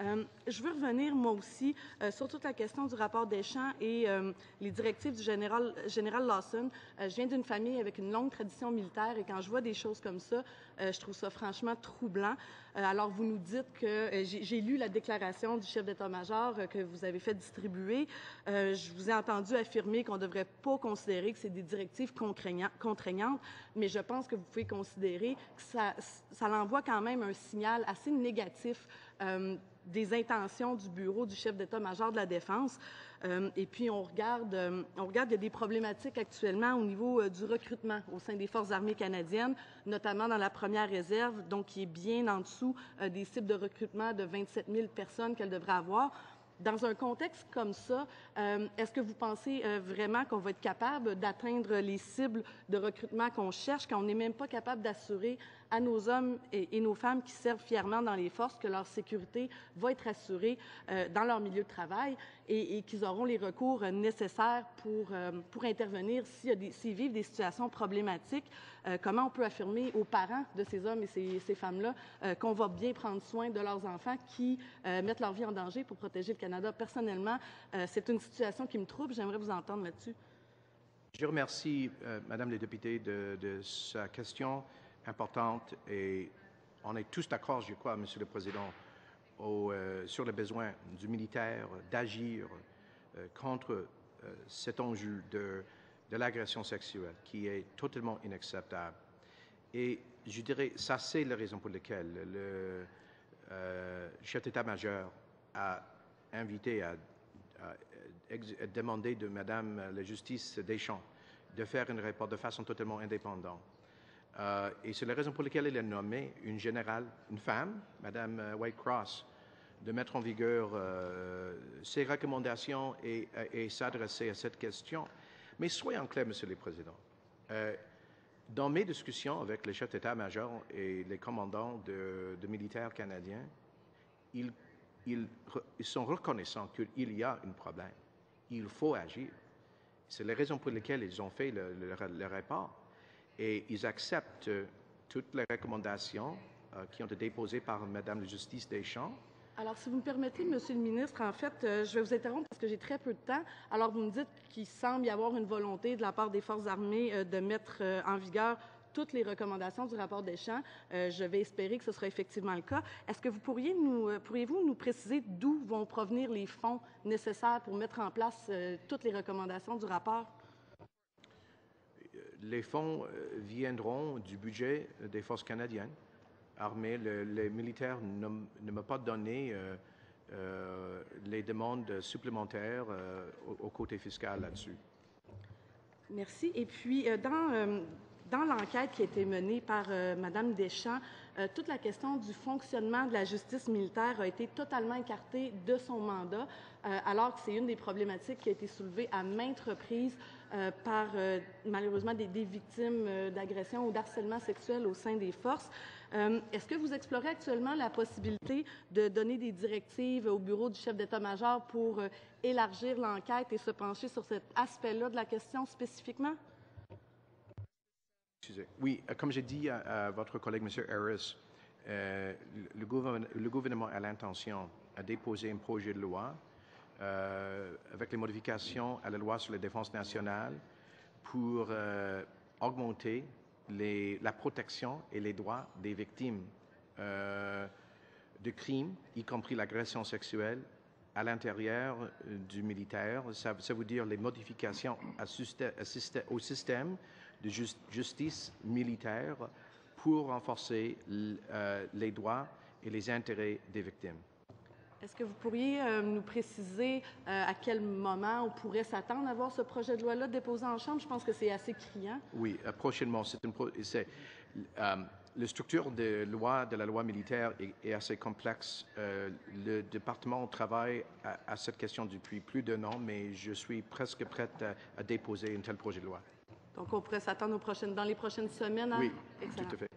Je veux revenir, moi aussi, sur toute la question du rapport Deschamps et les directives du général Lawson. Je viens d'une famille avec une longue tradition militaire et quand je vois des choses comme ça, je trouve ça franchement troublant. Alors, vous nous dites que j'ai lu la déclaration du chef d'état-major que vous avez fait distribuer. Je vous ai entendu affirmer qu'on ne devrait pas considérer que c'est des directives contraignantes, mais je pense que vous pouvez considérer que ça l'envoie quand même un signal assez négatif des intentions du bureau du chef d'état-major de la Défense. Et puis, on regarde, il y a des problématiques actuellement au niveau du recrutement au sein des Forces armées canadiennes, notamment dans la première réserve, donc qui est bien en dessous des cibles de recrutement de 27 000 personnes qu'elle devrait avoir. Dans un contexte comme ça, est-ce que vous pensez vraiment qu'on va être capable d'atteindre les cibles de recrutement qu'on cherche quand on n'est même pas capable d'assurer à nos hommes et nos femmes qui servent fièrement dans les forces que leur sécurité va être assurée dans leur milieu de travail et qu'ils auront les recours nécessaires pour intervenir s'ils vivent des situations problématiques? Comment on peut affirmer aux parents de ces hommes et ces femmes-là qu'on va bien prendre soin de leurs enfants qui mettent leur vie en danger pour protéger le Canada? Personnellement, c'est une situation qui me trouble. J'aimerais vous entendre là-dessus. Je remercie Madame la députée de sa question importante et on est tous d'accord, je crois, Monsieur le Président, sur le besoin du militaire d'agir contre cet enjeu de l'agression sexuelle qui est totalement inacceptable. Et je dirais, ça c'est la raison pour laquelle le chef d'état-major a invité à demander de Madame la justice Deschamps de faire un rapport de façon totalement indépendante. Et c'est la raison pour laquelle elle a nommé une générale, une femme, Madame Whitecross, de mettre en vigueur ses recommandations et s'adresser à cette question. Mais soyons clairs, Monsieur le Président. Dans mes discussions avec les chefs d'état-major et les commandants de militaires canadiens, ils sont reconnaissants qu'il y a un problème. Il faut agir. C'est la raison pour laquelle ils ont fait le rapport. Et ils acceptent toutes les recommandations qui ont été déposées par Mme la justice Deschamps. Alors, si vous me permettez, Monsieur le ministre, en fait, je vais vous interrompre parce que j'ai très peu de temps. Alors, vous me dites qu'il semble y avoir une volonté de la part des Forces armées de mettre en vigueur toutes les recommandations du rapport Deschamps. Je vais espérer que ce sera effectivement le cas. Est-ce que pourriez-vous nous préciser d'où vont provenir les fonds nécessaires pour mettre en place toutes les recommandations du rapport? Les fonds viendront du budget des Forces canadiennes armées. Les militaires ne m'ont pas donné les demandes supplémentaires au côté fiscal là-dessus. Merci. Et puis, dans l'enquête qui a été menée par Mme Deschamps, toute la question du fonctionnement de la justice militaire a été totalement écartée de son mandat, alors que c'est une des problématiques qui a été soulevée à maintes reprises par, malheureusement, des victimes d'agression ou d'harcèlement sexuel au sein des forces. Est-ce que vous explorez actuellement la possibilité de donner des directives au bureau du chef d'état-major pour élargir l'enquête et se pencher sur cet aspect-là de la question spécifiquement? Oui, comme j'ai dit à votre collègue, M. Harris, le gouvernement a l'intention de déposer un projet de loi avec les modifications à la loi sur la défense nationale pour augmenter la protection et les droits des victimes de crimes, y compris l'agression sexuelle, à l'intérieur du militaire. Ça veut dire les modifications au système de justice militaire pour renforcer les droits et les intérêts des victimes. Est-ce que vous pourriez nous préciser à quel moment on pourrait s'attendre à voir ce projet de loi-là déposé en Chambre? Je pense que c'est assez criant. Oui, prochainement. La structure de la loi militaire est assez complexe. Le département travaille à cette question depuis plus d'un an, mais je suis presque prête à déposer un tel projet de loi. Donc, on pourrait s'attendre dans les prochaines semaines? Oui, tout à fait.